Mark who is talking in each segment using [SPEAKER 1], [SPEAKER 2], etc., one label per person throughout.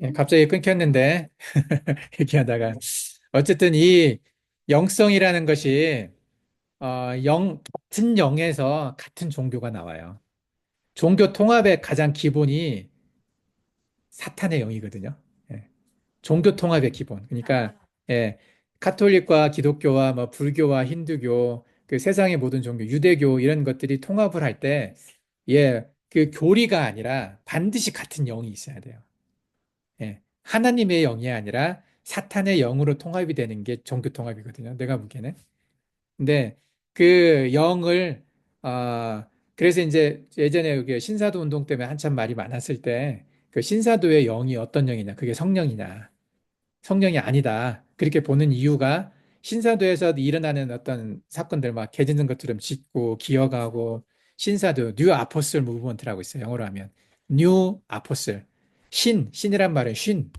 [SPEAKER 1] 예, 갑자기 끊겼는데 얘기하다가 어쨌든 이 영성이라는 것이 같은 영에서 같은 종교가 나와요. 종교 통합의 가장 기본이 사탄의 영이거든요. 예, 종교 통합의 기본. 그러니까 예, 카톨릭과 기독교와 뭐 불교와 힌두교, 그 세상의 모든 종교, 유대교 이런 것들이 통합을 할 때, 예, 그 교리가 아니라 반드시 같은 영이 있어야 돼요. 예, 하나님의 영이 아니라 사탄의 영으로 통합이 되는 게 종교 통합이거든요. 내가 보기에는. 근데 그 영을 그래서 이제 예전에 여기 신사도 운동 때문에 한참 말이 많았을 때 그 신사도의 영이 어떤 영이냐? 그게 성령이냐? 성령이 아니다. 그렇게 보는 이유가 신사도에서 일어나는 어떤 사건들 막 개짖는 것처럼 짖고 기어가고 신사도 뉴 아포슬 무브먼트라고 있어요. 영어로 하면 뉴 아포슬 신이란 말은 신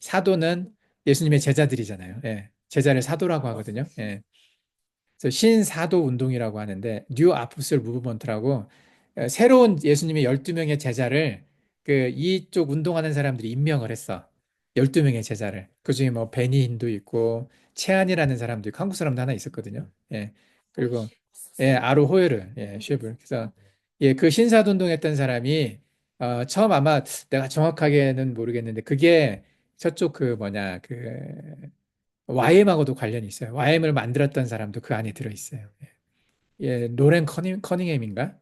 [SPEAKER 1] 사도는 예수님의 제자들이잖아요. 예. 제자를 사도라고 하거든요. 예. 그래서 신사도 운동이라고 하는데 뉴 아포슬 무브먼트라고 새로운 예수님의 12명의 제자를 그 이쪽 운동하는 사람들이 임명을 했어. 12명의 제자를. 그중에 뭐 베니힌도 있고 채안이라는 사람도 있고 한국 사람도 하나 있었거든요. 예. 그리고 예, 아로 호요르. 예, 쉐블. 그래서 예, 그 신사도 운동했던 사람이 처음 아마 내가 정확하게는 모르겠는데 그게 저쪽 그 뭐냐 그 YM하고도 관련이 있어요. YM을 만들었던 사람도 그 안에 들어있어요. 예, 노렌 커닝햄인가?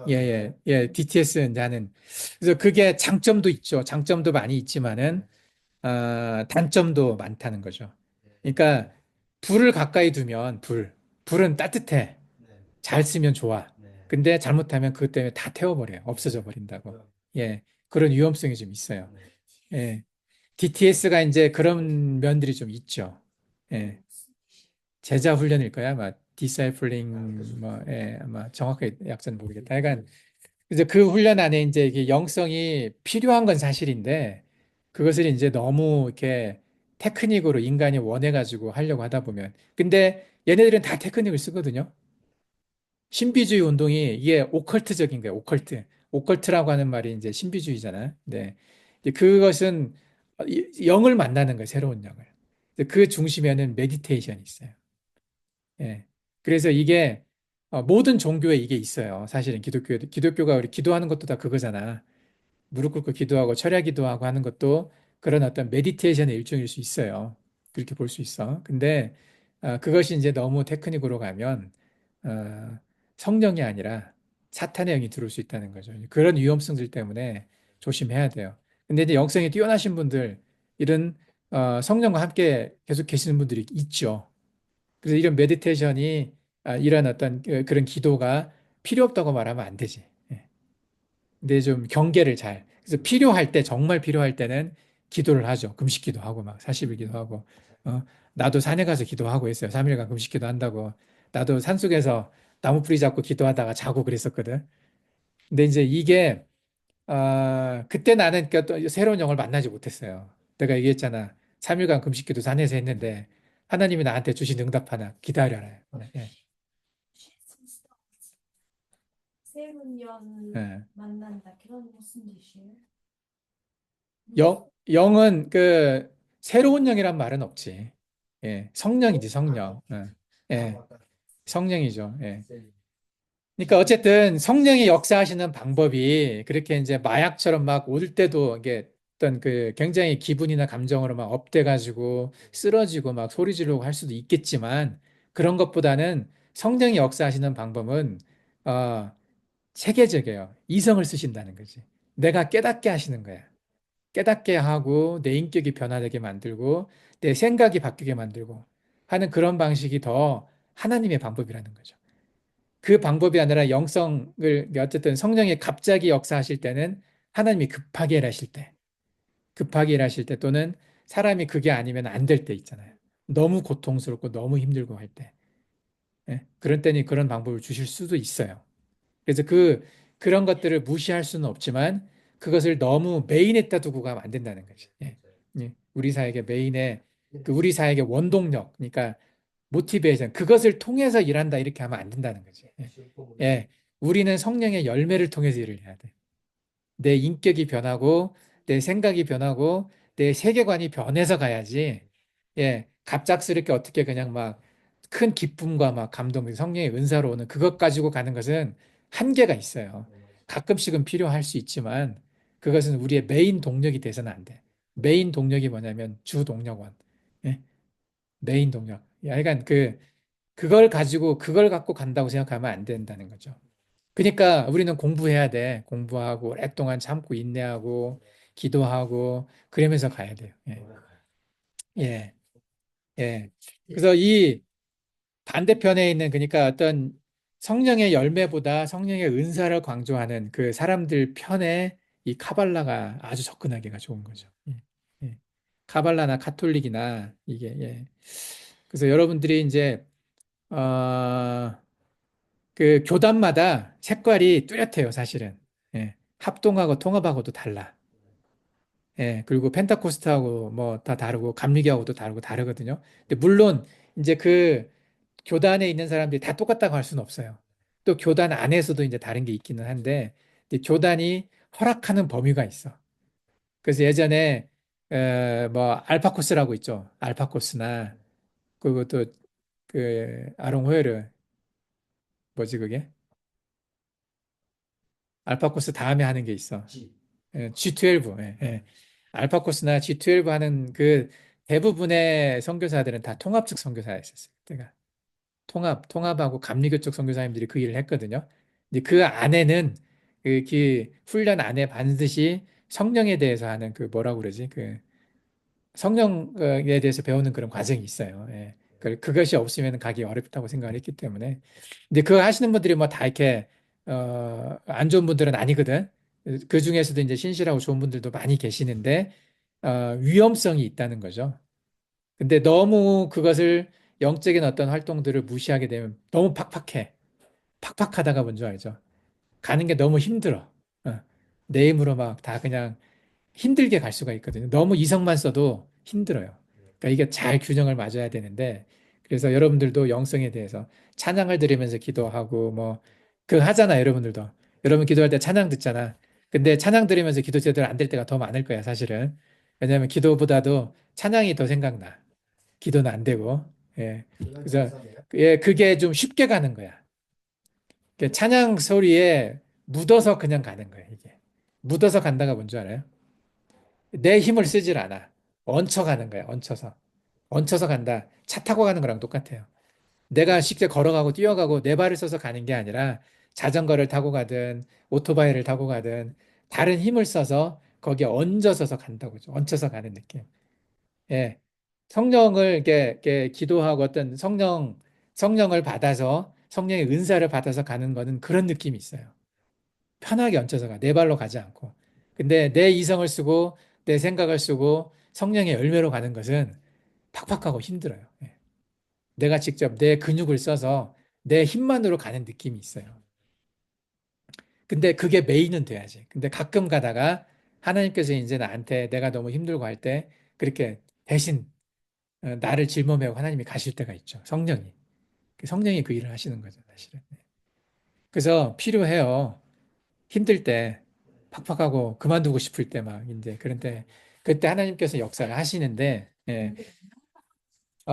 [SPEAKER 1] 예, 예, 예, DTS 이제 하는. 그래서 그게 장점도 있죠. 장점도 많이 있지만은, 단점도 많다는 거죠. 그러니까, 불을 가까이 두면, 불은 따뜻해. 잘 쓰면 좋아. 근데 잘못하면 그것 때문에 다 태워버려요. 없어져 버린다고. 예, 그런 위험성이 좀 있어요. 예, DTS가 이제 그런 면들이 좀 있죠. 예. 제자 훈련일 거야. 아마 디사이플링 뭐 예, 아마 정확하게 약자는 모르겠다. 하여간 이제 그 훈련 안에 이제 이게 영성이 필요한 건 사실인데 그것을 이제 너무 이렇게 테크닉으로 인간이 원해 가지고 하려고 하다 보면 근데 얘네들은 다 테크닉을 쓰거든요. 신비주의 운동이 이게 오컬트적인 거예요. 오컬트. 오컬트라고 하는 말이 이제 신비주의잖아요. 네. 이제 그것은 영을 만나는 거예요. 새로운 영을. 그 중심에는 메디테이션이 있어요. 예. 그래서 이게 모든 종교에 이게 있어요. 사실은 기독교가 우리 기도하는 것도 다 그거잖아. 무릎 꿇고 기도하고 철야 기도하고 하는 것도 그런 어떤 메디테이션의 일종일 수 있어요. 그렇게 볼 수 있어. 근데 그것이 이제 너무 테크닉으로 가면 어, 성령이 아니라 사탄의 영이 들어올 수 있다는 거죠. 그런 위험성들 때문에 조심해야 돼요. 근데 이제 영성이 뛰어나신 분들, 이런 성령과 함께 계속 계시는 분들이 있죠. 그래서 이런 메디테이션이 이런 어떤 그런 기도가 필요 없다고 말하면 안 되지. 예. 근데 좀 경계를 잘. 그래서 필요할 때 정말 필요할 때는 기도를 하죠. 금식 기도하고 막 40일 기도하고. 나도 산에 가서 기도하고 했어요. 3일간 금식 기도한다고. 나도 산속에서 나무 뿌리 잡고 기도하다가 자고 그랬었거든. 근데 이제 이게 그때 나는 또 새로운 영을 만나지 못했어요. 내가 얘기했잖아. 3일간 금식 기도 산에서 했는데 하나님이 나한테 주신 응답 하나 기다려라. 예.
[SPEAKER 2] 새로운 영
[SPEAKER 1] 예.
[SPEAKER 2] 만난다. 그런 무슨 뜻이에요?
[SPEAKER 1] 영은 그 새로운 영이란 말은 없지. 예. 성령이지, 성령. 예. 성령이죠. 예. 그러니까 어쨌든 성령이 역사하시는 방법이 그렇게 이제 마약처럼 막 올 때도 이게 어떤 그 굉장히 기분이나 감정으로 막 업돼가지고 쓰러지고 막 소리 지르고 할 수도 있겠지만 그런 것보다는 성령이 역사하시는 방법은 어, 체계적이에요. 이성을 쓰신다는 거지. 내가 깨닫게 하시는 거야. 깨닫게 하고 내 인격이 변화되게 만들고 내 생각이 바뀌게 만들고 하는 그런 방식이 더 하나님의 방법이라는 거죠. 그 방법이 아니라 영성을 어쨌든 성령이 갑자기 역사하실 때는 하나님이 급하게 일하실 때, 급하게 일하실 때 또는 사람이 그게 아니면 안 될 때 있잖아요. 너무 고통스럽고 너무 힘들고 할 때. 예? 그런 때는 그런 방법을 주실 수도 있어요. 그래서 그런 것들을 무시할 수는 없지만 그것을 너무 메인에다 두고 가면 안 된다는 거지. 예. 예. 우리 사에게 메인에 그 우리 사에게 원동력, 그러니까 모티베이션, 그것을 통해서 일한다 이렇게 하면 안 된다는 거지. 예. 예. 우리는 성령의 열매를 통해서 일을 해야 돼. 내 인격이 변하고 내 생각이 변하고 내 세계관이 변해서 가야지. 예, 갑작스럽게 어떻게 그냥 막 큰 기쁨과 막 감동, 성령의 은사로 오는 그것 가지고 가는 것은 한계가 있어요. 가끔씩은 필요할 수 있지만 그것은 우리의 메인 동력이 돼서는 안 돼. 메인 동력이 뭐냐면 주 동력원. 예? 메인 동력. 약간 그걸 가지고 그걸 갖고 간다고 생각하면 안 된다는 거죠. 그러니까 우리는 공부해야 돼. 공부하고 오랫동안 참고 인내하고 기도하고 그러면서 가야 돼요. 예. 예. 예. 그래서 이 반대편에 있는 그러니까 어떤 성령의 열매보다 성령의 은사를 강조하는 그 사람들 편에 이 카발라가 아주 접근하기가 좋은 거죠. 예. 예. 카발라나 카톨릭이나 이게 예. 그래서 여러분들이 이제 그 교단마다 색깔이 뚜렷해요, 사실은. 예. 합동하고 통합하고도 달라. 예. 그리고 펜타코스트하고 뭐 다 다르고 감리교하고도 다르고 다르거든요. 근데 물론 이제 그 교단에 있는 사람들이 다 똑같다고 할 수는 없어요. 또 교단 안에서도 이제 다른 게 있기는 한데 이제 교단이 허락하는 범위가 있어. 그래서 예전에 뭐 알파코스라고 있죠. 알파코스나 그리고 또 그 아롱 호에르 뭐지 그게? 알파코스 다음에 하는 게 있어. 예, G12. 예, 예. 알파코스나 G12 하는 그 대부분의 선교사들은 다 통합적 선교사였었어요. 그때가 통합하고 감리교 쪽 선교사님들이 그 일을 했거든요. 근데 그 안에는 그 훈련 안에 반드시 성령에 대해서 하는 그 뭐라고 그러지? 그 성령에 대해서 배우는 그런 과정이 있어요. 예. 그것이 없으면 가기 어렵다고 생각을 했기 때문에. 근데 그거 하시는 분들이 뭐 다 이렇게, 안 좋은 분들은 아니거든. 그 중에서도 이제 신실하고 좋은 분들도 많이 계시는데, 위험성이 있다는 거죠. 근데 너무 그것을 영적인 어떤 활동들을 무시하게 되면 너무 팍팍해. 팍팍하다가 뭔지 알죠? 가는 게 너무 힘들어. 어. 내 힘으로 막 다 그냥 힘들게 갈 수가 있거든요. 너무 이성만 써도 힘들어요. 그러니까 이게 잘 균형을 맞아야 되는데, 그래서 여러분들도 영성에 대해서 찬양을 드리면서 기도하고, 뭐, 그거 하잖아, 여러분들도. 여러분 기도할 때 찬양 듣잖아. 근데 찬양 들으면서 기도 제대로 안 될 때가 더 많을 거야, 사실은. 왜냐하면 기도보다도 찬양이 더 생각나. 기도는 안 되고. 예. 그래서, 예, 그게 좀 쉽게 가는 거야. 그 찬양 소리에 묻어서 그냥 가는 거야, 이게. 묻어서 간다가 뭔지 알아요? 내 힘을 쓰질 않아. 얹혀 가는 거야, 얹혀서. 얹혀서 간다. 차 타고 가는 거랑 똑같아요. 내가 직접 걸어가고 뛰어가고 내 발을 써서 가는 게 아니라 자전거를 타고 가든 오토바이를 타고 가든 다른 힘을 써서 거기에 얹어서 간다고죠. 얹혀서 가는 느낌. 예. 성령을 이렇게 기도하고 어떤 성령을 받아서 성령의 은사를 받아서 가는 거는 그런 느낌이 있어요. 편하게 얹혀서 가. 내 발로 가지 않고. 근데 내 이성을 쓰고 내 생각을 쓰고 성령의 열매로 가는 것은 팍팍하고 힘들어요. 예. 내가 직접 내 근육을 써서 내 힘만으로 가는 느낌이 있어요. 근데 그게 메인은 돼야지. 근데 가끔 가다가 하나님께서 이제 나한테 내가 너무 힘들고 할 때 그렇게 대신 나를 짊어매고 하나님이 가실 때가 있죠. 성령이. 성령이 그 일을 하시는 거죠, 사실은. 그래서 필요해요. 힘들 때, 팍팍하고 그만두고 싶을 때 막, 이제, 그런 때, 그때 하나님께서 역사를 하시는데, 예.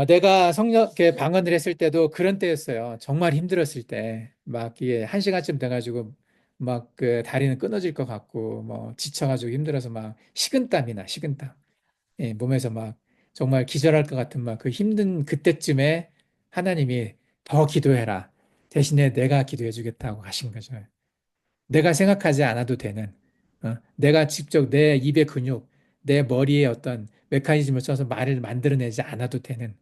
[SPEAKER 1] 내가 이렇게 방언을 했을 때도 그런 때였어요. 정말 힘들었을 때, 막, 이게 한 시간쯤 돼가지고, 막, 그, 다리는 끊어질 것 같고, 뭐, 지쳐가지고 힘들어서 막, 식은땀이 나, 식은땀. 예, 몸에서 막, 정말 기절할 것 같은 막, 그 힘든 그때쯤에 하나님이 더 기도해라. 대신에 내가 기도해 주겠다고 하신 거죠. 내가 생각하지 않아도 되는, 내가 직접 내 입의 근육, 내 머리에 어떤 메커니즘을 써서 말을 만들어내지 않아도 되는,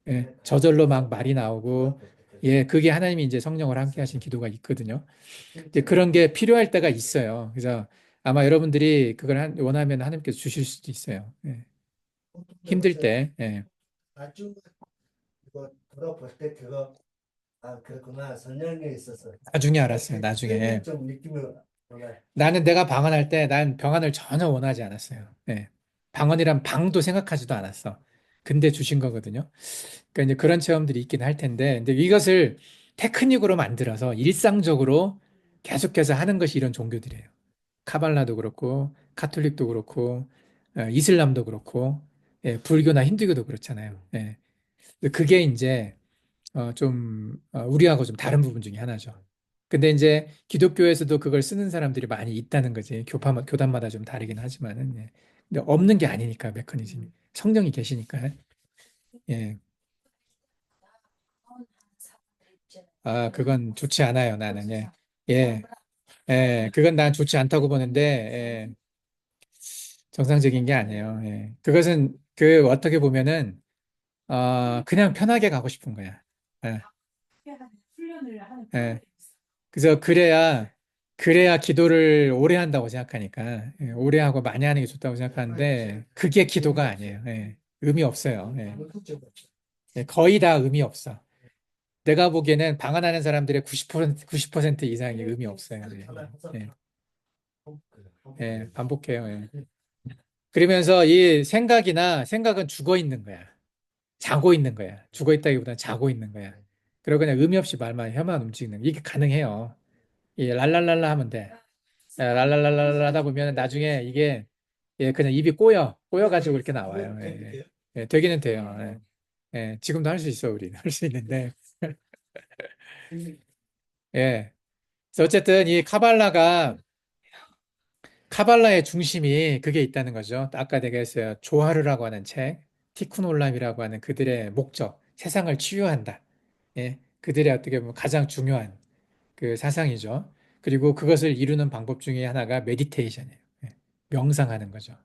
[SPEAKER 1] 예, 저절로 막 말이 나오고, 예, 그게 하나님이 이제 성령을 함께 하신 기도가 있거든요. 이제 그런 게 필요할 때가 있어요. 그래서 아마 여러분들이 그걸 원하면 하나님께서 주실 수도 있어요. 예, 힘들 때, 예.
[SPEAKER 3] 나중 이거 돌아볼 때 그거 그렇구나 선량에 있어서
[SPEAKER 1] 나중에 알았어요. 나중에. 예.
[SPEAKER 3] 좀 느낌을 몰라.
[SPEAKER 1] 나는 내가 방언할 때 난 병안을 전혀 원하지 않았어요. 예. 방언이란 방도 생각하지도 않았어. 근데 주신 거거든요. 그러니까 이제 그런 체험들이 있긴 할 텐데, 근데 이것을 테크닉으로 만들어서 일상적으로 계속해서 하는 것이 이런 종교들이에요. 카발라도 그렇고, 카톨릭도 그렇고, 이슬람도 그렇고, 예, 불교나 힌두교도 그렇잖아요. 예. 근데 그게 이제 우리하고 좀 다른 부분 중에 하나죠. 근데 이제 기독교에서도 그걸 쓰는 사람들이 많이 있다는 거지. 교단마다 좀 다르긴 하지만은. 예. 근데 없는 게 아니니까, 메커니즘이. 성령이 계시니까. 예. 아, 그건 좋지 않아요, 나는. 예. 예. 예. 그건 난 좋지 않다고 보는데, 예. 정상적인 게 아니에요. 예. 그것은, 어떻게 보면은, 그냥 편하게 가고 싶은 거야. 예.
[SPEAKER 2] 훈련을 하는
[SPEAKER 1] 예.
[SPEAKER 2] 프로그램이 있어요.
[SPEAKER 1] 그래서 그래야 기도를 오래 한다고 생각하니까, 예, 오래 하고 많이 하는 게 좋다고 생각하는데, 그게 기도가 아니에요. 예. 의미 없어요. 예. 예, 거의 다 의미 없어. 내가 보기에는 방언하는 사람들의 90% 이상이 의미 없어요. 예. 예. 예, 반복해요. 예. 그러면서 이 생각은 죽어 있는 거야. 자고 있는 거야. 죽어 있다기보다는 자고 있는 거야. 그리고 그냥 의미 없이 말만 혀만 움직이는 거. 이게 가능해요. 이 랄랄랄라 하면 돼. 랄랄랄랄라 하다 보면 나중에 이게 그냥 입이 꼬여가지고 이렇게 나와요. 예, 예. 예, 되기는 돼요. 예. 예, 지금도 할 수 있어, 우리는. 할 수 있는데. 예. 그래서 어쨌든 이 카발라의 중심이 그게 있다는 거죠. 아까 내가 했어요. 조하르라고 하는 책, 티쿤 올람이라고 하는 그들의 목적, 세상을 치유한다. 예. 그들의 어떻게 보면 가장 중요한 그 사상이죠. 그리고 그것을 이루는 방법 중에 하나가 메디테이션이에요. 예. 명상하는 거죠.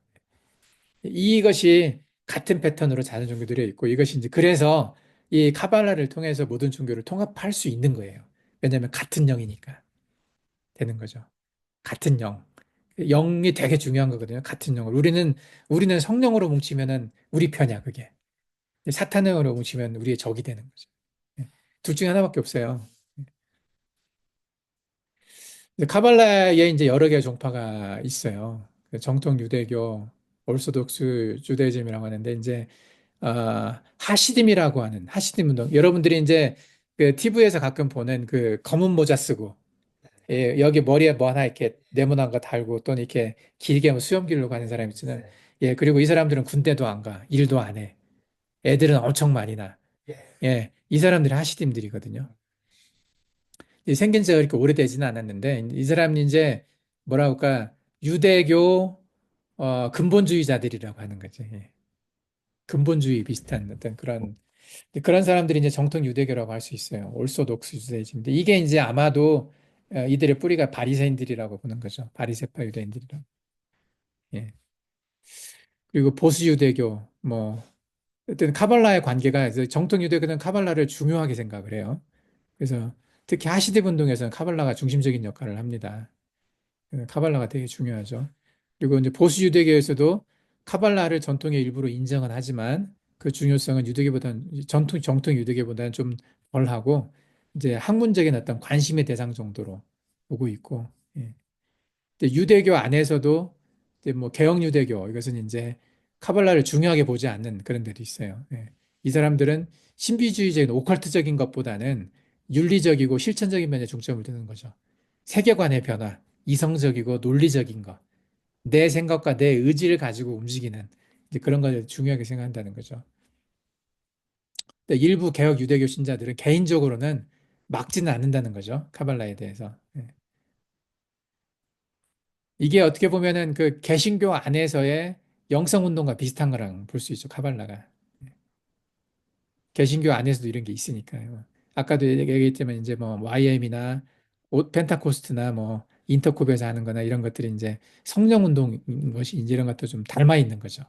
[SPEAKER 1] 이것이 같은 패턴으로 다른 종교들이 있고 이것이 이제 그래서 이 카발라를 통해서 모든 종교를 통합할 수 있는 거예요. 왜냐하면 같은 영이니까 되는 거죠. 같은 영. 영이 되게 중요한 거거든요. 같은 영을. 우리는 성령으로 뭉치면은 우리 편이야, 그게. 사탄으로 뭉치면 우리의 적이 되는 거죠. 예. 둘 중에 하나밖에 없어요. 근데 카발라에 이제 여러 개의 종파가 있어요. 그 정통 유대교, 오르소독스 주다이즘이라고 하는데 이제 하시dim이라고 하는 하시dim 운동. 여러분들이 이제 그 TV에서 가끔 보는 그 검은 모자 쓰고 예, 여기 머리에 뭐 하나 이렇게 네모난 거 달고 또는 이렇게 길게 뭐 수염 기르고 가는 사람 있잖아요. 예, 그리고 이 사람들은 군대도 안 가, 일도 안 해. 애들은 엄청 많이 나. 예, 이 사람들이 하시딤들이거든요. 생긴 지가 그렇게 오래되지는 않았는데 이 사람이 이제 뭐라 할까 유대교 근본주의자들이라고 하는 거지. 예. 근본주의 비슷한 어떤 그런 사람들이 이제 정통 유대교라고 할 수 있어요. 올소독스 유대주의인데 이게 이제 아마도 이들의 뿌리가 바리새인들이라고 보는 거죠. 바리새파 유대인들이라고. 예. 그리고 보수 유대교 뭐 어떤 카발라의 관계가 그래서 정통 유대교는 카발라를 중요하게 생각을 해요. 그래서 특히 하시드 운동에서는 카발라가 중심적인 역할을 합니다. 카발라가 되게 중요하죠. 그리고 이제 보수 유대교에서도 카발라를 전통의 일부로 인정은 하지만 그 중요성은 정통 유대교보다는 좀 덜하고 이제 학문적인 어떤 관심의 대상 정도로 보고 있고 예. 근데 유대교 안에서도 이제 뭐 개혁 유대교 이것은 이제 카발라를 중요하게 보지 않는 그런 데도 있어요. 예. 이 사람들은 신비주의적인 오컬트적인 것보다는 윤리적이고 실천적인 면에 중점을 두는 거죠. 세계관의 변화, 이성적이고 논리적인 것, 내 생각과 내 의지를 가지고 움직이는 이제 그런 걸 중요하게 생각한다는 거죠. 근데 일부 개혁 유대교 신자들은 개인적으로는 막지는 않는다는 거죠. 카발라에 대해서. 예. 이게 어떻게 보면은 그 개신교 안에서의 영성 운동과 비슷한 거랑 볼 수 있죠. 카발라가. 개신교 안에서도 이런 게 있으니까요. 아까도 얘기했지만 이제 뭐 YM이나 펜타코스트나 뭐 인터콥에서 하는 거나 이런 것들이 이제 성령 운동인 것이 이제 이런 것도 좀 닮아 있는 거죠.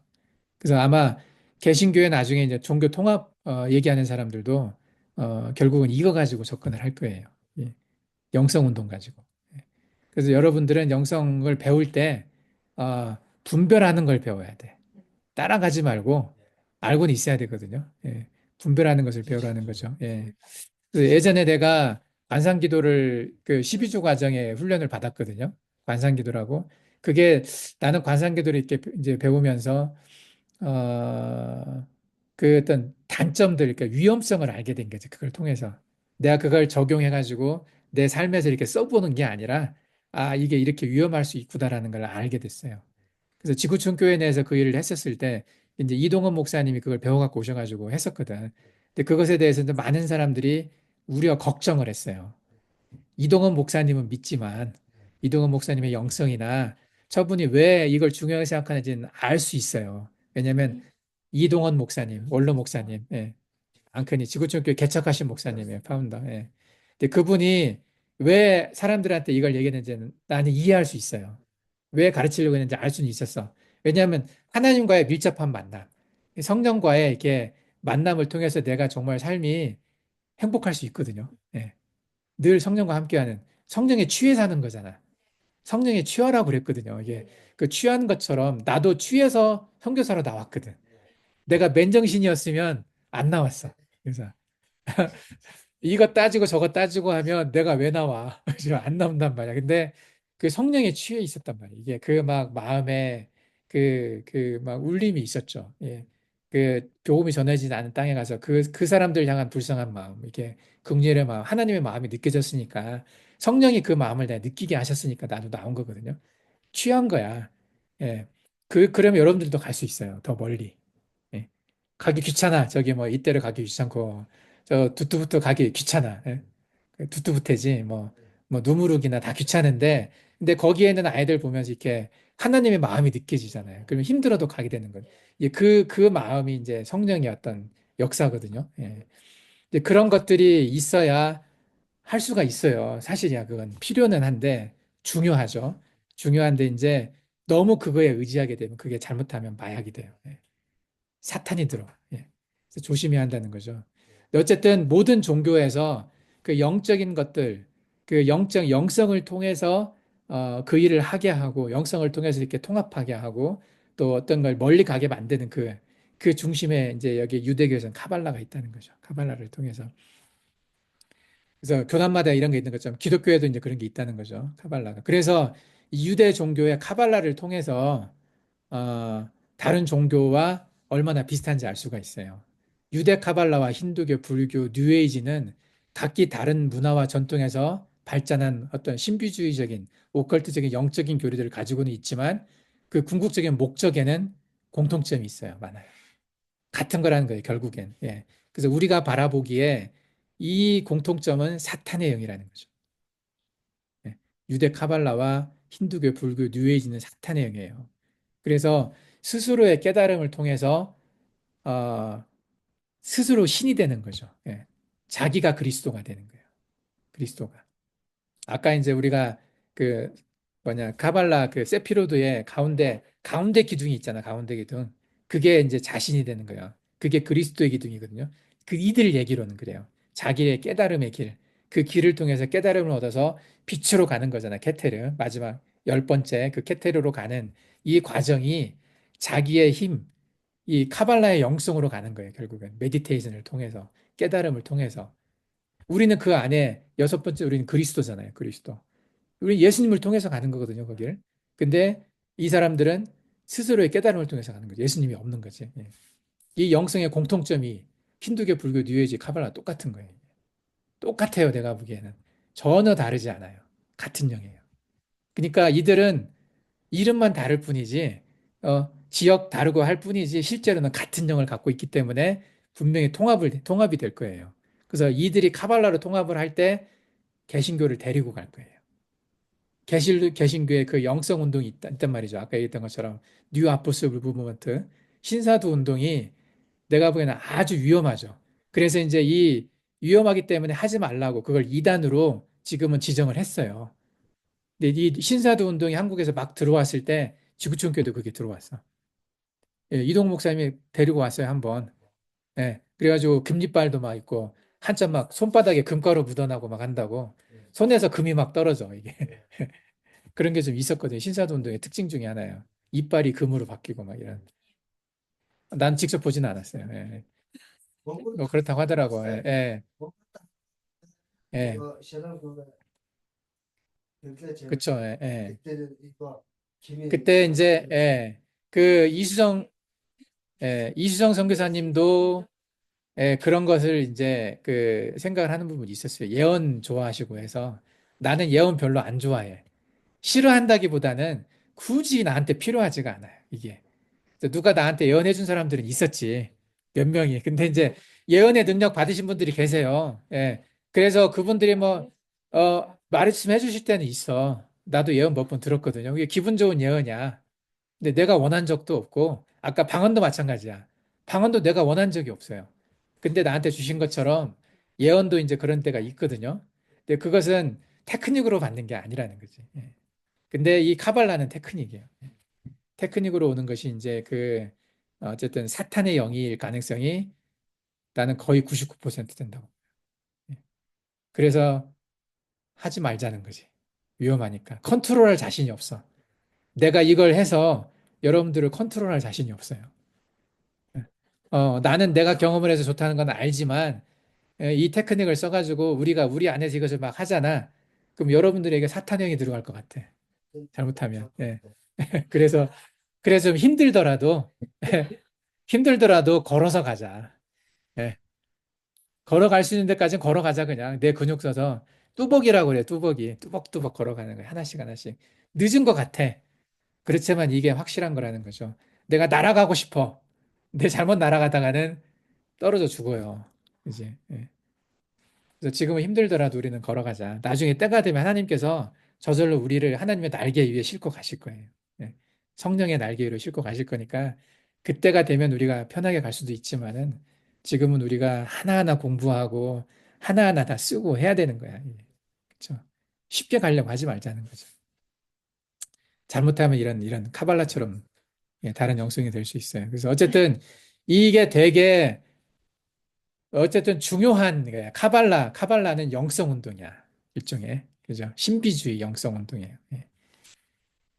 [SPEAKER 1] 그래서 아마 개신교에 나중에 이제 종교 통합 얘기하는 사람들도 결국은 이거 가지고 접근을 할 거예요. 예. 영성 운동 가지고. 예. 그래서 여러분들은 영성을 배울 때 분별하는 걸 배워야 돼. 따라가지 말고 알고는 있어야 되거든요. 예. 분별하는 것을 배우라는 거죠. 예. 예전에 내가 관상기도를 그 12주 과정에 훈련을 받았거든요. 관상기도라고. 그게 나는 관상기도를 이렇게 이제 배우면서 그 어떤 단점들, 그러니까 위험성을 알게 된 거죠. 그걸 통해서. 내가 그걸 적용해가지고 내 삶에서 이렇게 써보는 게 아니라 아, 이게 이렇게 위험할 수 있구나라는 걸 알게 됐어요. 그래서 지구촌 교회 내에서 그 일을 했었을 때 이제 이동원 목사님이 그걸 배워갖고 오셔가지고 했었거든. 근데 그것에 대해서도 많은 사람들이 우려 걱정을 했어요. 이동원 목사님은 믿지만 이동원 목사님의 영성이나 저분이 왜 이걸 중요하게 생각하는지는 알 수 있어요. 왜냐하면 이동원 목사님, 원로 목사님, 예. 앙크니 지구촌교회 개척하신 목사님이에요, 파운더. 예. 근데 그분이 왜 사람들한테 이걸 얘기했는지는 나는 이해할 수 있어요. 왜 가르치려고 했는지 알 수는 있었어. 왜냐하면 하나님과의 밀접한 만남, 성령과의 이렇게 만남을 통해서 내가 정말 삶이 행복할 수 있거든요. 예. 늘 성령과 함께하는 성령에 취해 사는 거잖아. 성령에 취하라고 그랬거든요. 이게 그 취한 것처럼 나도 취해서 선교사로 나왔거든. 내가 맨정신이었으면 안 나왔어. 그래서 이거 따지고 저거 따지고 하면 내가 왜 나와? 지금 안 나온단 말이야. 근데 그 성령에 취해 있었단 말이야. 이게 그 막 마음에 그 막 울림이 있었죠. 예. 그 복음이 전해지지 않은 땅에 가서 그 사람들 향한 불쌍한 마음, 이게 긍휼의 마음, 하나님의 마음이 느껴졌으니까 성령이 그 마음을 내가 느끼게 하셨으니까 나도 나온 거거든요. 취한 거야. 예. 그러면 여러분들도 갈 수 있어요. 더 멀리. 예. 가기 귀찮아. 저기 뭐 이때를 가기 귀찮고 저 두투부터 가기 귀찮아. 예? 그 두투부테지 뭐 누무룩이나 다 귀찮은데 근데 거기에는 아이들 보면서 이렇게 하나님의 마음이 느껴지잖아요. 그러면 힘들어도 가게 되는 거예요. 예, 그 마음이 이제 성령의 어떤 역사거든요. 예. 이제 그런 것들이 있어야 할 수가 있어요. 사실이야. 그건 필요는 한데 중요하죠. 중요한데 이제 너무 그거에 의지하게 되면 그게 잘못하면 마약이 돼요. 예. 사탄이 들어와. 예. 그래서 조심해야 한다는 거죠. 근데 어쨌든 모든 종교에서 그 영적인 것들, 그 영성을 통해서 그 일을 하게 하고 영성을 통해서 이렇게 통합하게 하고 또 어떤 걸 멀리 가게 만드는 그 중심에 이제 여기 유대교에서는 카발라가 있다는 거죠. 카발라를 통해서. 그래서 교단마다 이런 게 있는 것처럼 기독교에도 이제 그런 게 있다는 거죠. 카발라가. 그래서 이 유대 종교의 카발라를 통해서 다른 종교와 얼마나 비슷한지 알 수가 있어요. 유대 카발라와 힌두교, 불교, 뉴에이지는 각기 다른 문화와 전통에서 발전한 어떤 신비주의적인 오컬트적인 영적인 교리들을 가지고는 있지만 그 궁극적인 목적에는 공통점이 있어요. 많아요. 같은 거라는 거예요, 결국엔. 예. 그래서 우리가 바라보기에 이 공통점은 사탄의 영이라는 거죠. 예. 유대 카발라와 힌두교, 불교, 뉴에이지는 사탄의 영이에요. 그래서 스스로의 깨달음을 통해서 어, 스스로 신이 되는 거죠. 예. 자기가 그리스도가 되는 거예요. 그리스도가. 아까 이제 우리가 그 뭐냐 카발라 그 세피로드의 가운데 기둥이 있잖아. 가운데 기둥. 그게 이제 자신이 되는 거예요. 그게 그리스도의 기둥이거든요. 그 이들 얘기로는 그래요. 자기의 깨달음의 길. 그 길을 통해서 깨달음을 얻어서 빛으로 가는 거잖아. 케테르. 마지막 열 번째 그 케테르로 가는 이 과정이 자기의 힘, 이 카발라의 영성으로 가는 거예요. 결국은 메디테이션을 통해서 깨달음을 통해서 우리는 그 안에 여섯 번째 우리는 그리스도잖아요. 그리스도. 우리 예수님을 통해서 가는 거거든요, 거기를. 근데 이 사람들은 스스로의 깨달음을 통해서 가는 거죠. 예수님이 없는 거지. 예. 이 영성의 공통점이 힌두교, 불교, 뉴에이지, 카발라 똑같은 거예요. 똑같아요, 내가 보기에는. 전혀 다르지 않아요. 같은 영이에요. 그러니까 이들은 이름만 다를 뿐이지, 지역 다르고 할 뿐이지, 실제로는 같은 영을 갖고 있기 때문에 분명히 통합이 될 거예요. 그래서 이들이 카발라로 통합을 할 때 개신교를 데리고 갈 거예요. 개신교의 그 영성 운동이 있단 말이죠. 아까 얘기했던 것처럼 뉴 아포스톨 무브먼트 신사도 운동이 내가 보기에는 아주 위험하죠. 그래서 이제 이 위험하기 때문에 하지 말라고 그걸 이단으로 지금은 지정을 했어요. 근데 이 신사도 운동이 한국에서 막 들어왔을 때 지구촌교도 그게 들어왔어. 예, 이동 목사님이 데리고 왔어요, 한번. 예, 그래가지고 금리빨도 막 있고 한참 막 손바닥에 금가루 묻어나고 막 한다고 손에서 금이 막 떨어져, 이게. 그런 게 좀 있었거든요. 신사도 운동의 특징 중에 하나예요. 이빨이 금으로 바뀌고 막 이런. 난 직접 보지는 않았어요. 예. 뭐 그렇다고 하더라고. 예, 예, 예.
[SPEAKER 3] 이거 신랑 그거 그때 제가
[SPEAKER 1] 그쵸. 예, 예.
[SPEAKER 3] 그때는 이거 김이
[SPEAKER 1] 그때 이제, 예. 그 이수정 선교사님도 예, 그런 것을 이제 그 생각을 하는 부분이 있었어요. 예언 좋아하시고 해서 나는 예언 별로 안 좋아해. 싫어한다기보다는 굳이 나한테 필요하지가 않아요, 이게. 그래서 누가 나한테 예언해 준 사람들은 있었지. 몇 명이. 근데 이제 예언의 능력 받으신 분들이 계세요. 예. 그래서 그분들이 뭐, 말씀 해주실 때는 있어. 나도 예언 몇 번 들었거든요. 이게 기분 좋은 예언이야. 근데 내가 원한 적도 없고, 아까 방언도 마찬가지야. 방언도 내가 원한 적이 없어요. 근데 나한테 주신 것처럼 예언도 이제 그런 때가 있거든요. 근데 그것은 테크닉으로 받는 게 아니라는 거지. 예. 근데 이 카발라는 테크닉이에요. 테크닉으로 오는 것이 이제 어쨌든 사탄의 영일 가능성이 나는 거의 99% 된다고. 예. 그래서 하지 말자는 거지. 위험하니까. 컨트롤할 자신이 없어. 내가 이걸 해서 여러분들을 컨트롤할 자신이 없어요. 예. 나는 내가 경험을 해서 좋다는 건 알지만 이 테크닉을 써가지고 우리가 우리 안에서 이것을 막 하잖아. 그럼 여러분들에게 사탄형이 들어갈 것 같아. 잘못하면. 예. 그래서 좀 힘들더라도 걸어서 가자. 예. 걸어갈 수 있는 데까지는 걸어가자 그냥. 내 근육 써서 뚜벅이라고 그래. 뚜벅이. 뚜벅뚜벅 걸어가는 거야. 하나씩 하나씩. 늦은 것 같아. 그렇지만 이게 확실한 거라는 거죠. 내가 날아가고 싶어. 근데 잘못 날아가다가는 떨어져 죽어요. 그지? 예. 그래서 지금은 힘들더라도 우리는 걸어가자. 나중에 때가 되면 하나님께서 저절로 우리를 하나님의 날개 위에 싣고 가실 거예요. 예. 성령의 날개 위로 싣고 가실 거니까 그때가 되면 우리가 편하게 갈 수도 있지만은 지금은 우리가 하나하나 공부하고 하나하나 다 쓰고 해야 되는 거야. 그렇죠? 쉽게 가려고 하지 말자는 거죠. 잘못하면 이런 카발라처럼 다른 영성이 될 수 있어요. 그래서 이게 되게 어쨌든 중요한 거야. 카발라는 영성 운동이야. 일종의. 그죠? 신비주의 영성 운동이에요. 예.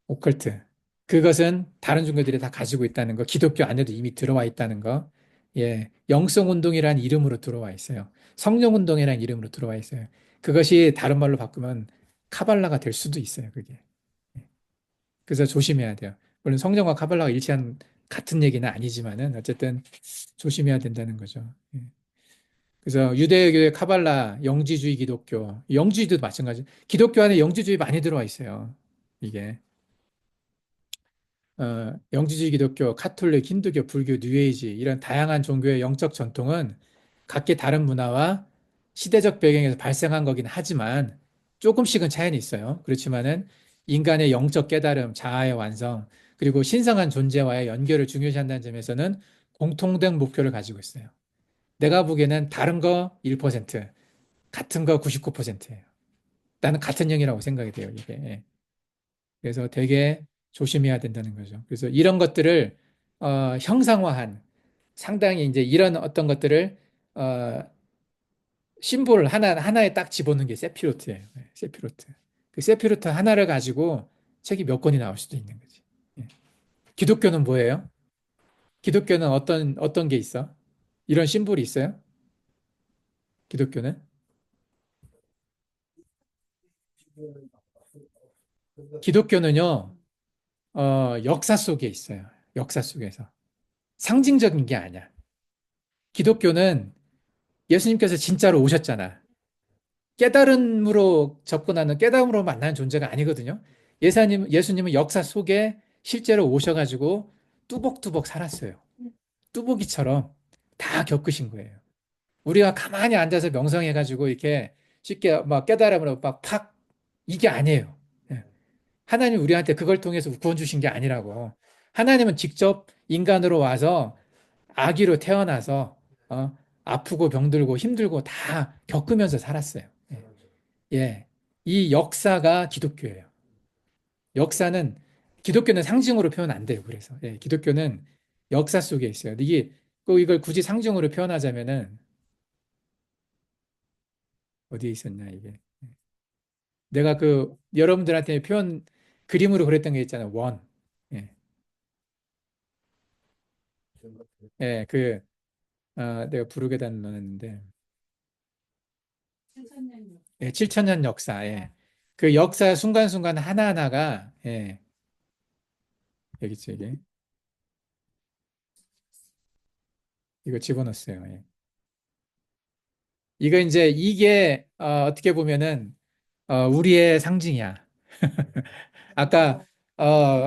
[SPEAKER 1] 오컬트. 그것은 다른 종교들이 다 가지고 있다는 거, 기독교 안에도 이미 들어와 있다는 거. 예. 영성 운동이라는 이름으로 들어와 있어요. 성령 운동이라는 이름으로 들어와 있어요. 그것이 다른 말로 바꾸면 카발라가 될 수도 있어요. 그게. 예. 그래서 조심해야 돼요. 물론 성령과 카발라가 일치한 같은 얘기는 아니지만은 어쨌든 조심해야 된다는 거죠. 예. 그래서 유대교의 카발라, 영지주의 기독교, 영지주의도 마찬가지. 기독교 안에 영지주의 많이 들어와 있어요. 이게 영지주의 기독교, 카톨릭, 힌두교, 불교, 뉴에이지 이런 다양한 종교의 영적 전통은 각기 다른 문화와 시대적 배경에서 발생한 거긴 하지만 조금씩은 차이는 있어요. 그렇지만은 인간의 영적 깨달음, 자아의 완성, 그리고 신성한 존재와의 연결을 중요시한다는 점에서는 공통된 목표를 가지고 있어요. 내가 보기에는 다른 거 1%, 같은 거 99%예요. 나는 같은 영이라고 생각이 돼요, 이게. 예. 그래서 되게 조심해야 된다는 거죠. 그래서 이런 것들을 형상화한 상당히 이제 이런 어떤 것들을 어, 심볼 하나에 딱 집어넣는 게 세피로트예요. 예, 세피로트. 그 세피로트 하나를 가지고 책이 몇 권이 나올 수도 있는 거지. 예. 기독교는 뭐예요? 기독교는 어떤 게 있어? 이런 심볼이 있어요? 기독교는? 기독교는요, 역사 속에 있어요. 역사 속에서. 상징적인 게 아니야. 기독교는 예수님께서 진짜로 오셨잖아. 깨달음으로 접근하는, 깨달음으로 만나는 존재가 아니거든요. 예수님은 역사 속에 실제로 오셔가지고 뚜벅뚜벅 살았어요. 뚜벅이처럼 다 겪으신 거예요. 우리가 가만히 앉아서 명상해가지고 이렇게 쉽게 막 깨달음으로 막 팍, 이게 아니에요. 예. 하나님 우리한테 그걸 통해서 구원 주신 게 아니라고. 하나님은 직접 인간으로 와서 아기로 태어나서 아프고 병들고 힘들고 다 겪으면서 살았어요. 예. 예. 이 역사가 기독교예요. 역사는 기독교는 상징으로 표현 안 돼요. 그래서 기독교는 역사 속에 있어요. 이게 꼭 이걸 굳이 상징으로 표현하자면은 어디에 있었냐 이게. 내가 여러분들한테 표현 그림으로 그랬던 게 있잖아요. 원. 예. 예, 내가 부르게다 넣었는데,
[SPEAKER 2] 7천년
[SPEAKER 1] 예, 7천년 역사, 예. 그 역사 순간순간 하나하나가, 예, 여기 있죠, 이게. 이거 집어넣었어요, 예. 이게, 어떻게 보면은, 우리의 상징이야. 아까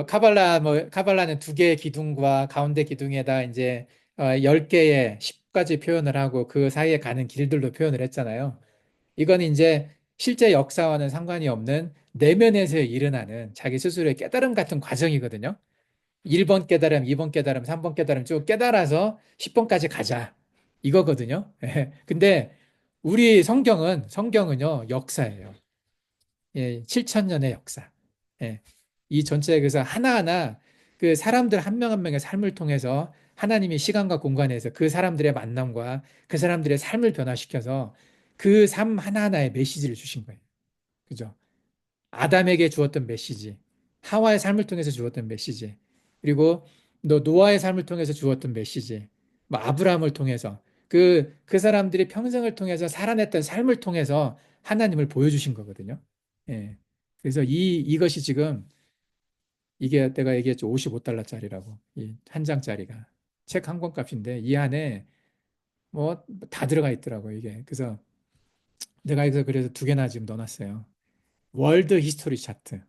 [SPEAKER 1] 카발라는 두 개의 기둥과 가운데 기둥에다 이제 10개의 10가지 표현을 하고 그 사이에 가는 길들로 표현을 했잖아요. 이건 이제 실제 역사와는 상관이 없는 내면에서 일어나는 자기 스스로의 깨달음 같은 과정이거든요. 1번 깨달음, 2번 깨달음, 3번 깨달음 쭉 깨달아서 10번까지 가자. 이거거든요. 근데 우리 성경은요, 역사예요. 예, 7천 년의 역사. 예, 이 전체 그래서 하나하나 그 사람들 한 명 한 명의 삶을 통해서 하나님이 시간과 공간에서 그 사람들의 만남과 그 사람들의 삶을 변화시켜서 그 삶 하나하나에 메시지를 주신 거예요. 그죠? 아담에게 주었던 메시지, 하와의 삶을 통해서 주었던 메시지, 그리고 너 노아의 삶을 통해서 주었던 메시지, 뭐 아브라함을 통해서 그 사람들이 평생을 통해서 살아냈던 삶을 통해서 하나님을 보여주신 거거든요. 예. 그래서 이것이 지금 이게 내가 얘기했죠. 55달러짜리라고. 이 한 장짜리가. 책 한 권 값인데 이 안에 뭐 다 들어가 있더라고요, 이게. 그래서 내가 여기서 그래서 두 개나 지금 넣어놨어요. 월드 히스토리 차트.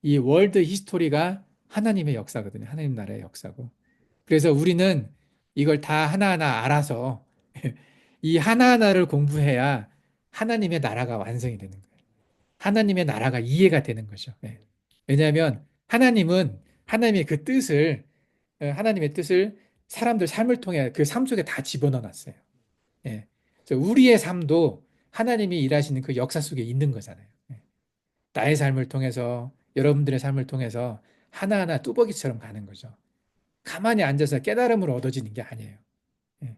[SPEAKER 1] 이 월드 히스토리가 하나님의 역사거든요. 하나님 나라의 역사고. 그래서 우리는 이걸 다 하나하나 알아서 이 하나하나를 공부해야 하나님의 나라가 완성이 되는 거예요. 하나님의 나라가 이해가 되는 거죠. 예. 왜냐하면 하나님은 하나님의 그 뜻을 하나님의 뜻을 사람들 삶을 통해 그 삶 속에 다 집어넣어 놨어요. 예. 그래서 우리의 삶도 하나님이 일하시는 그 역사 속에 있는 거잖아요. 예. 나의 삶을 통해서 여러분들의 삶을 통해서 하나하나 뚜벅이처럼 가는 거죠. 가만히 앉아서 깨달음을 얻어지는 게 아니에요. 예.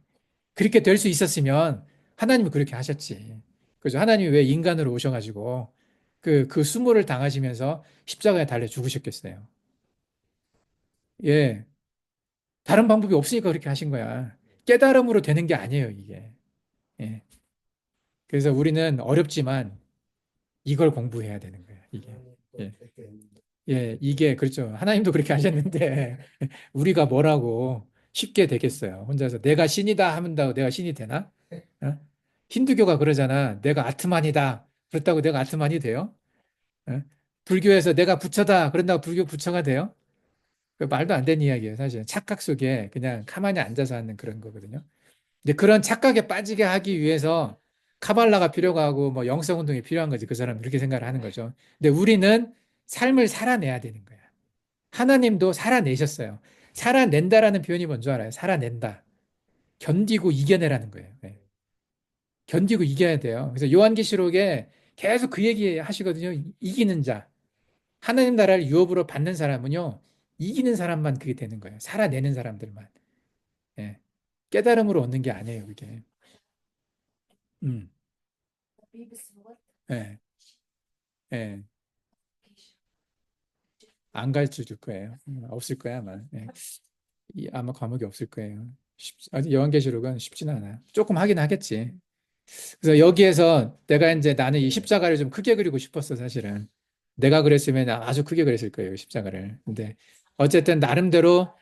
[SPEAKER 1] 그렇게 될 수 있었으면 하나님이 그렇게 하셨지. 그죠? 하나님이 왜 인간으로 오셔가지고 그 수모를 당하시면서 십자가에 달려 죽으셨겠어요. 예. 다른 방법이 없으니까 그렇게 하신 거야. 깨달음으로 되는 게 아니에요, 이게. 예. 그래서 우리는 어렵지만 이걸 공부해야 되는 거예요, 이게. 예. 예, 이게 그렇죠. 하나님도 그렇게 하셨는데 우리가 뭐라고 쉽게 되겠어요. 혼자서 내가 신이다 하면다고 내가 신이 되나? 어? 힌두교가 그러잖아. 내가 아트만이다. 그렇다고 내가 아트만이 돼요? 어? 불교에서 내가 부처다. 그런다고 불교 부처가 돼요? 그 말도 안 되는 이야기예요, 사실. 착각 속에 그냥 가만히 앉아서 하는 그런 거거든요. 근데 그런 착각에 빠지게 하기 위해서 카발라가 필요가 하고 뭐 영성 운동이 필요한 거지. 그 사람 그렇게 생각을 하는 거죠. 근데 우리는 삶을 살아내야 되는 거야. 하나님도 살아내셨어요. 살아낸다라는 표현이 뭔지 알아요? 살아낸다. 견디고 이겨내라는 거예요. 네. 견디고 이겨야 돼요. 그래서 요한계시록에 계속 그 얘기 하시거든요. 이기는 자. 하나님 나라를 유업으로 받는 사람은요. 이기는 사람만 그게 되는 거예요. 살아내는 사람들만. 예. 깨달음으로 얻는 게 아니에요, 그게. 음. 예. 예. 안 가르쳐 줄 거예요. 없을 거야, 아마. 예. 아마 과목이 없을 거예요. 아직 요한계시록은 쉽지는 않아요. 조금 하긴 하겠지. 그래서 여기에서 내가 이제 나는 이 십자가를 좀 크게 그리고 싶었어, 사실은. 내가 그랬으면 아주 크게 그렸을 거예요, 십자가를. 근데 어쨌든 나름대로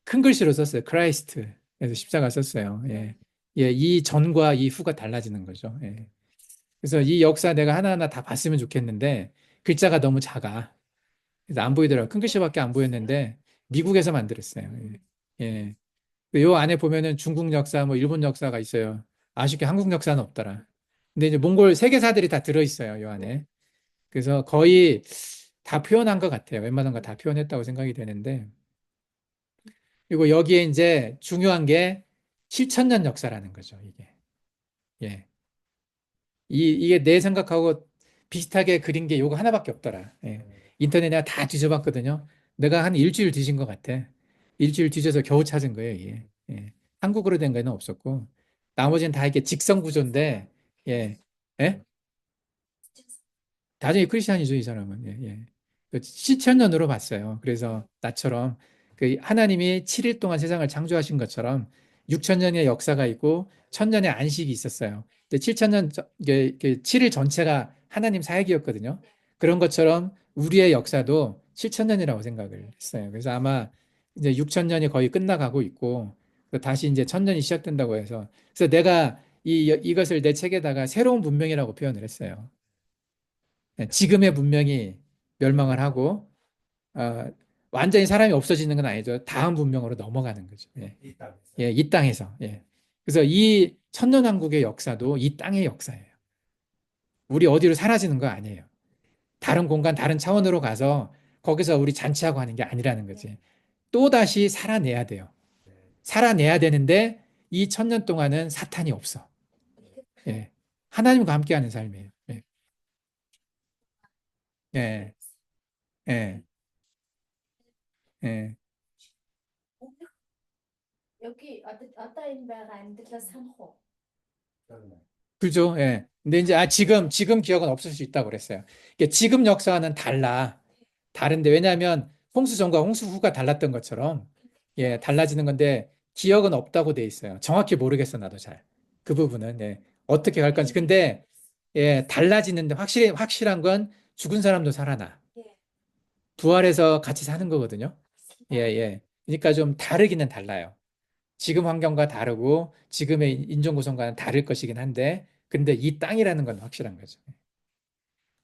[SPEAKER 1] 큰 글씨로 썼어요. 크라이스트. 그래서 십자가 썼어요. 예. 예, 이 전과 이 후가 달라지는 거죠. 예. 그래서 이 역사 내가 하나하나 다 봤으면 좋겠는데 글자가 너무 작아. 그래서 안 보이더라고요. 큰 글씨밖에 안 보였는데 미국에서 만들었어요. 예. 예. 요 안에 보면은 중국 역사, 뭐 일본 역사가 있어요. 아쉽게 한국 역사는 없더라. 근데 이제 몽골 세계사들이 다 들어있어요, 요 안에. 그래서 거의 다 표현한 것 같아요. 웬만한 거 다 표현했다고 생각이 되는데. 그리고 여기에 이제 중요한 게 7천년 역사라는 거죠, 이게. 예. 이게 내 생각하고 비슷하게 그린 게 요거 하나밖에 없더라. 예. 인터넷 내가 다 뒤져봤거든요. 내가 한 일주일 뒤진 것 같아. 일주일 뒤져서 겨우 찾은 거예요, 이게. 예. 한국어로 된 거는 없었고. 나머지는 다 이게 직선 구조인데, 예. 예? 나중에 크리스찬이죠, 이 사람은. 예, 예. 그 시천년으로 봤어요. 그래서 나처럼 그 하나님이 7일 동안 세상을 창조하신 것처럼 6천년의 역사가 있고 1,000년의 안식이 있었어요. 근데 7천년, 7일 전체가 하나님 사역이었거든요. 그런 것처럼 우리의 역사도 7천년이라고 생각을 했어요. 그래서 아마 이제 6천년이 거의 끝나가고 있고 다시 이제 1,000년이 시작된다고 해서 그래서 내가 이것을 내 책에다가 새로운 문명이라고 표현을 했어요. 예, 지금의 문명이 멸망을 하고 어, 완전히 사람이 없어지는 건 아니죠. 다음 문명으로 넘어가는 거죠. 예.
[SPEAKER 3] 이 땅에서.
[SPEAKER 1] 예, 이 땅에서. 예. 그래서 이 천년왕국의 역사도 이 땅의 역사예요. 우리 어디로 사라지는 거 아니에요. 다른 공간, 다른 차원으로 가서 거기서 우리 잔치하고 하는 게 아니라는 거지. 또다시 살아내야 돼요. 살아내야 되는데 이 천년 동안은 사탄이 없어. 예. 하나님과 함께하는 삶이에요. 예. 예. 예. 예.
[SPEAKER 4] 여기 어떤 인바가 안 들려서 한호.
[SPEAKER 1] 그죠? 예. 근데 이제 지금 기억은 없을 수 있다고 그랬어요. 이게 지금 역사와는 달라. 다른데 왜냐하면 홍수 전과 홍수 후가 달랐던 것처럼 예, 달라지는 건데 기억은 없다고 돼 있어요. 정확히 모르겠어 나도 잘. 그 부분은 예. 어떻게 갈 건지. 근데 예, 달라지는데 확실한 건 죽은 사람도 살아나. 부활해서 같이 사는 거거든요. 예, 예. 그러니까 좀 다르기는 달라요. 지금 환경과 다르고 지금의 인종 구성과는 다를 것이긴 한데 근데 이 땅이라는 건 확실한 거죠.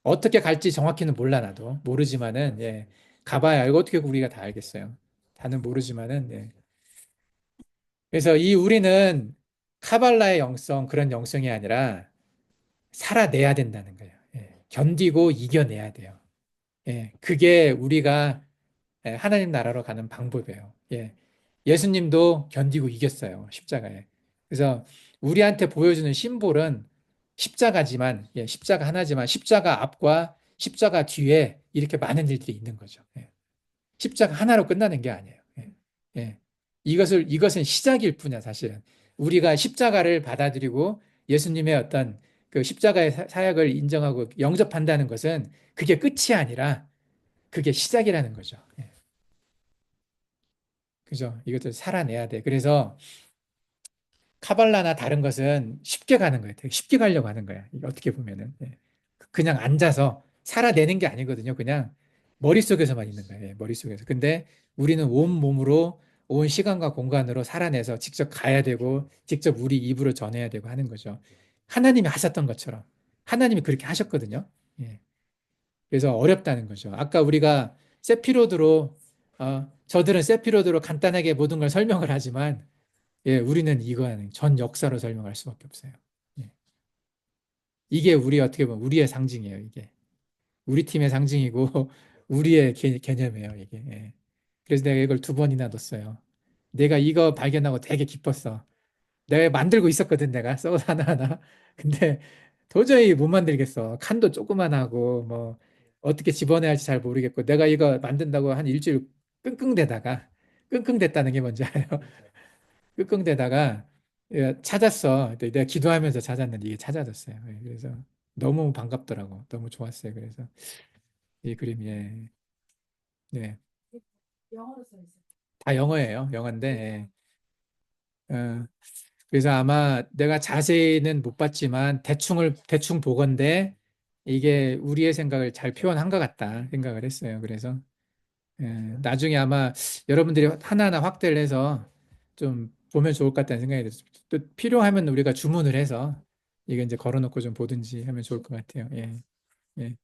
[SPEAKER 1] 어떻게 갈지 정확히는 몰라 나도 모르지만은 예, 가봐야 알고 어떻게 우리가 다 알겠어요. 다는 모르지만은 예. 그래서 이 우리는 카발라의 영성 그런 영성이 아니라 살아내야 된다는 거예요. 예. 견디고 이겨내야 돼요. 예. 그게 우리가 예, 하나님 나라로 가는 방법이에요. 예. 예수님도 견디고 이겼어요. 십자가에. 그래서 우리한테 보여주는 심볼은 십자가지만, 예, 십자가 하나지만 십자가 앞과 십자가 뒤에 이렇게 많은 일들이 있는 거죠. 예. 십자가 하나로 끝나는 게 아니에요. 예. 예. 이것은 시작일 뿐이야, 사실은. 우리가 십자가를 받아들이고 예수님의 어떤 그 십자가의 사역을 인정하고 영접한다는 것은 그게 끝이 아니라 그게 시작이라는 거죠. 예. 그죠? 이것도 살아내야 돼. 그래서 카발라나 다른 것은 쉽게 가는 거예요. 되게 쉽게 가려고 하는 거야. 이게 어떻게 보면은. 예. 그냥 앉아서 살아내는 게 아니거든요. 그냥 머릿속에서만 있는 거예요. 예, 머릿속에서. 근데 우리는 온 몸으로 온 시간과 공간으로 살아내서 직접 가야 되고 직접 우리 입으로 전해야 되고 하는 거죠. 하나님이 하셨던 것처럼. 하나님이 그렇게 하셨거든요. 예. 그래서 어렵다는 거죠. 아까 우리가 세피로드로 저들은 세피로드로 간단하게 모든 걸 설명을 하지만 예, 우리는 이거는 전 역사로 설명할 수밖에 없어요. 예. 이게 우리 어떻게 보면 우리의 상징이에요, 이게. 우리 팀의 상징이고 우리의 개념이에요, 이게. 예. 그래서 내가 이걸 두 번이나 넣었어요. 내가 이거 발견하고 되게 기뻤어. 내가 만들고 있었거든, 내가 써 하나하나. 근데 도저히 못 만들겠어. 칸도 조그만하고 뭐 어떻게 집어내야 할지 잘 모르겠고 내가 이거 만든다고 한 일주일 끙끙대다가 끙끙댔다는 게 뭔지 알아요? 끙끙대다가 예, 찾았어. 내가 기도하면서 찾았는데 이게 찾아졌어요. 예, 그래서 너무 반갑더라고. 너무 좋았어요. 그래서 이 그림이 예, 네,
[SPEAKER 2] 영어로 써 있어요.
[SPEAKER 1] 다 영어예요. 영어인데 예. 그래서 아마 내가 자세히는 못 봤지만 대충 보건대 이게 우리의 생각을 잘 표현한 것 같다 생각을 했어요. 그래서 예, 나중에 아마 여러분들이 하나하나 확대를 해서 좀 보면 좋을 것 같다는 생각이 들어요. 또 필요하면 우리가 주문을 해서 이게 이제 걸어놓고 좀 보든지 하면 좋을 것 같아요. 예, 예.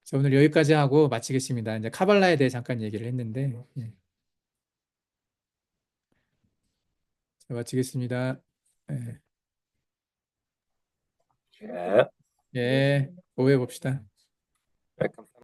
[SPEAKER 1] 자, 오늘 여기까지 하고 마치겠습니다. 이제 카발라에 대해 잠깐 얘기를 했는데 예. 자, 마치겠습니다. 예,
[SPEAKER 5] 예.
[SPEAKER 1] 예, 오해 봅시다.
[SPEAKER 5] 웰컴.